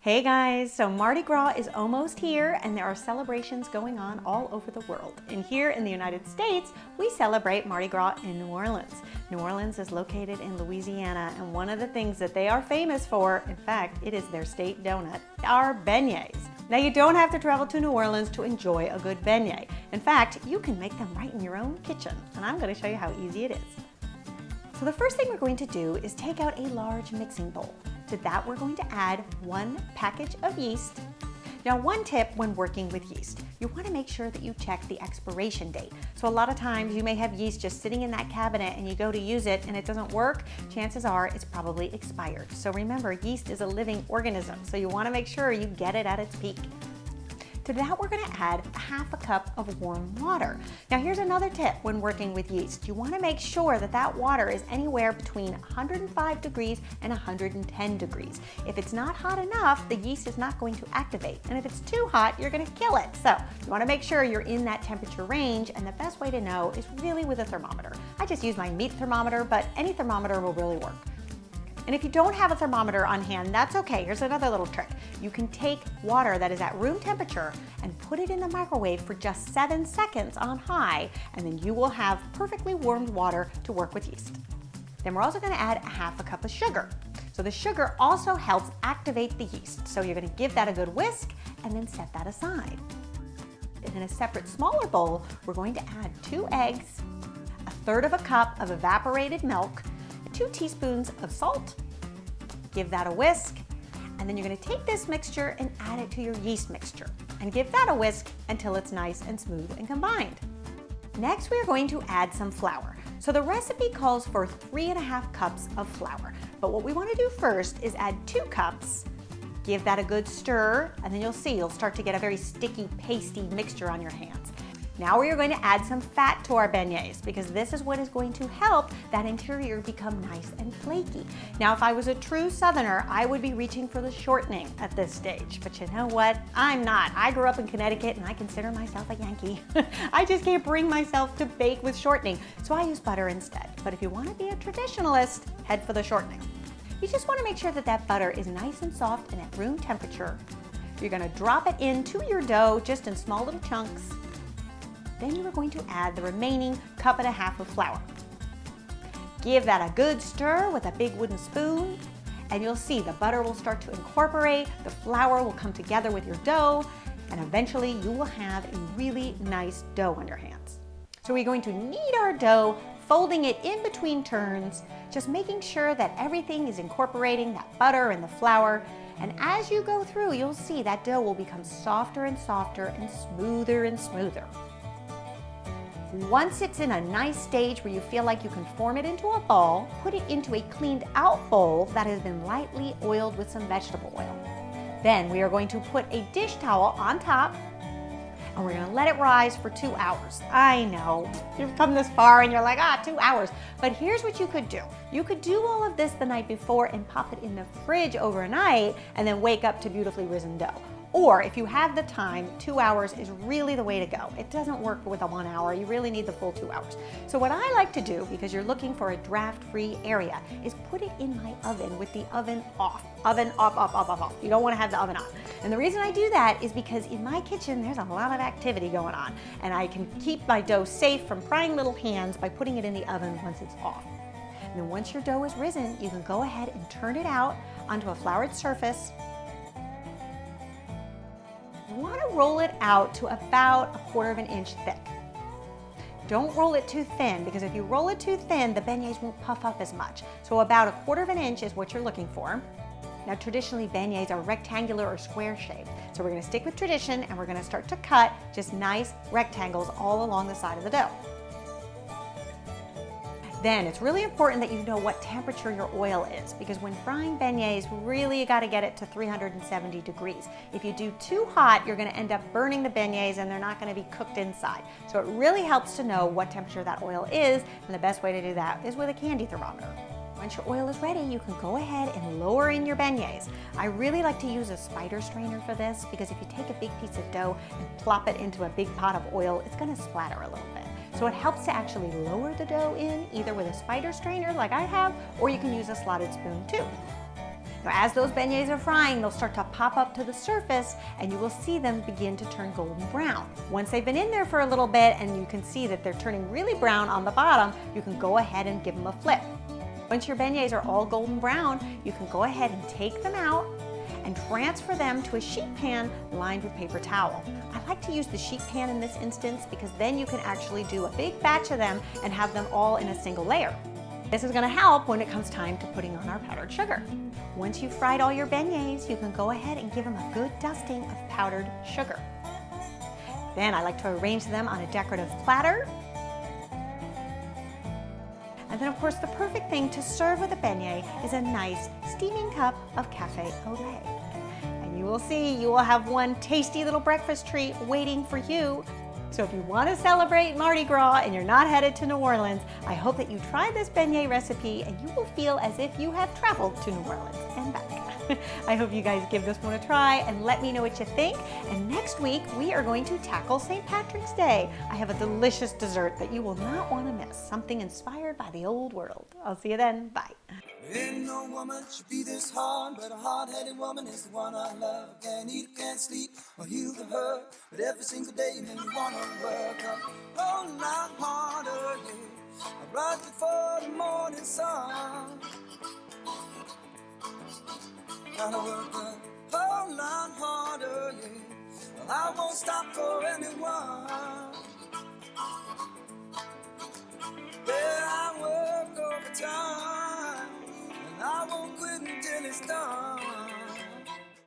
Hey guys, so Mardi Gras is almost here and there are celebrations going on all over the world. And here in the United States, we celebrate Mardi Gras in New Orleans. New Orleans is located in Louisiana, and one of the things that they are famous for, in fact, it is their state donut, are beignets. Now you don't have to travel to New Orleans to enjoy a good beignet. In fact, you can make them right in your own kitchen, and I'm going to show you how easy it is. So the first thing we're going to do is take out a large mixing bowl. To that, we're going to add 1 package of yeast. Now, one tip when working with yeast, you want to make sure that you check the expiration date. So a lot of times you may have yeast just sitting in that cabinet and you go to use it and it doesn't work. Chances are it's probably expired. So remember, yeast is a living organism, so you want to make sure you get it at its peak. To that, we're going to add 1/2 cup of warm water. Now here's another tip when working with yeast. You want to make sure that that water is anywhere between 105 degrees and 110 degrees. If it's not hot enough, the yeast is not going to activate. And if it's too hot, you're going to kill it. So you want to make sure you're in that temperature range, and the best way to know is really with a thermometer. I just use my meat thermometer, but any thermometer will really work. And if you don't have a thermometer on hand, that's okay. Here's another little trick. You can take water that is at room temperature and put it in the microwave for just 7 seconds on high, and then you will have perfectly warmed water to work with yeast. Then we're also going to add 1/2 cup of sugar. So the sugar also helps activate the yeast. So you're going to give that a good whisk and then set that aside. And in a separate smaller bowl, we're going to add 2 eggs, 1/3 cup of evaporated milk, 2 teaspoons of salt, give that a whisk, and then you're going to take this mixture and add it to your yeast mixture and give that a whisk until it's nice and smooth and combined. Next, we're going to add some flour. So the recipe calls for 3.5 cups of flour, but what we want to do first is add 2 cups, give that a good stir, and then you'll start to get a very sticky, pasty mixture on your hands. Now we are going to add some fat to our beignets because this is what is going to help that interior become nice and flaky. Now, if I was a true Southerner, I would be reaching for the shortening at this stage. But you know what? I'm not. I grew up in Connecticut and I consider myself a Yankee. I just can't bring myself to bake with shortening, so I use butter instead. But if you want to be a traditionalist, head for the shortening. You just want to make sure that that butter is nice and soft and at room temperature. You're going to drop it into your dough just in small little chunks. Then you are going to add the remaining 1.5 cups of flour. Give that a good stir with a big wooden spoon, and you'll see the butter will start to incorporate, the flour will come together with your dough, and eventually you will have a really nice dough on your hands. So we're going to knead our dough, folding it in between turns, just making sure that everything is incorporating that butter and the flour. And as you go through, you'll see that dough will become softer and softer and smoother and smoother. Once it's in a nice stage where you feel like you can form it into a ball, put it into a cleaned out bowl that has been lightly oiled with some vegetable oil. Then we are going to put a dish towel on top and we're going to let it rise for 2 hours. I know, you've come this far and you're like, 2 hours. But here's what you could do. You could do all of this the night before and pop it in the fridge overnight and then wake up to beautifully risen dough. Or if you have the time, 2 hours is really the way to go. It doesn't work with a 1 hour. You really need the full 2 hours. So what I like to do, because you're looking for a draft-free area, is put it in my oven with the oven off. Oven off, off, off, off, off. You don't want to have the oven on. And the reason I do that is because in my kitchen, there's a lot of activity going on. And I can keep my dough safe from prying little hands by putting it in the oven once it's off. And then once your dough is risen, you can go ahead and turn it out onto a floured surface. You want to roll it out to about 1/4 inch thick. Don't roll it too thin, because if you roll it too thin, the beignets won't puff up as much. So about 1/4 inch is what you're looking for. Now traditionally beignets are rectangular or square shaped. So we're going to stick with tradition and we're going to start to cut just nice rectangles all along the side of the dough. Then it's really important that you know what temperature your oil is, because when frying beignets, really you got to get it to 370 degrees. If you do too hot, you're going to end up burning the beignets and they're not going to be cooked inside. So it really helps to know what temperature that oil is, and the best way to do that is with a candy thermometer. Once your oil is ready, you can go ahead and lower in your beignets. I really like to use a spider strainer for this, because if you take a big piece of dough and plop it into a big pot of oil, it's going to splatter a little bit. So it helps to actually lower the dough in, either with a spider strainer like I have, or you can use a slotted spoon too. Now, as those beignets are frying, they'll start to pop up to the surface and you will see them begin to turn golden brown. Once they've been in there for a little bit and you can see that they're turning really brown on the bottom, you can go ahead and give them a flip. Once your beignets are all golden brown, you can go ahead and take them out and transfer them to a sheet pan lined with paper towel. I like to use the sheet pan in this instance because then you can actually do a big batch of them and have them all in a single layer. This is going to help when it comes time to putting on our powdered sugar. Once you've fried all your beignets, you can go ahead and give them a good dusting of powdered sugar. Then I like to arrange them on a decorative platter. And then, of course, the perfect thing to serve with a beignet is a nice steaming cup of cafe au lait. And you will see you will have one tasty little breakfast treat waiting for you. So if you want to celebrate Mardi Gras and you're not headed to New Orleans, I hope that you try this beignet recipe and you will feel as if you have traveled to New Orleans and back. I hope you guys give this one a try and let me know what you think. And next week, we are going to tackle St. Patrick's Day. I have a delicious dessert that you will not want to miss, something inspired by the old world. I'll see you then. Bye. Ain't no woman should be this hard, but a hard-headed woman is the one I love. Can't eat, can't sleep, or heal the hurt, but every single day you make me wanna work a whole lot harder, yeah. Right before the morning sun, gotta work a whole lot harder, yeah. Well, I won't stop for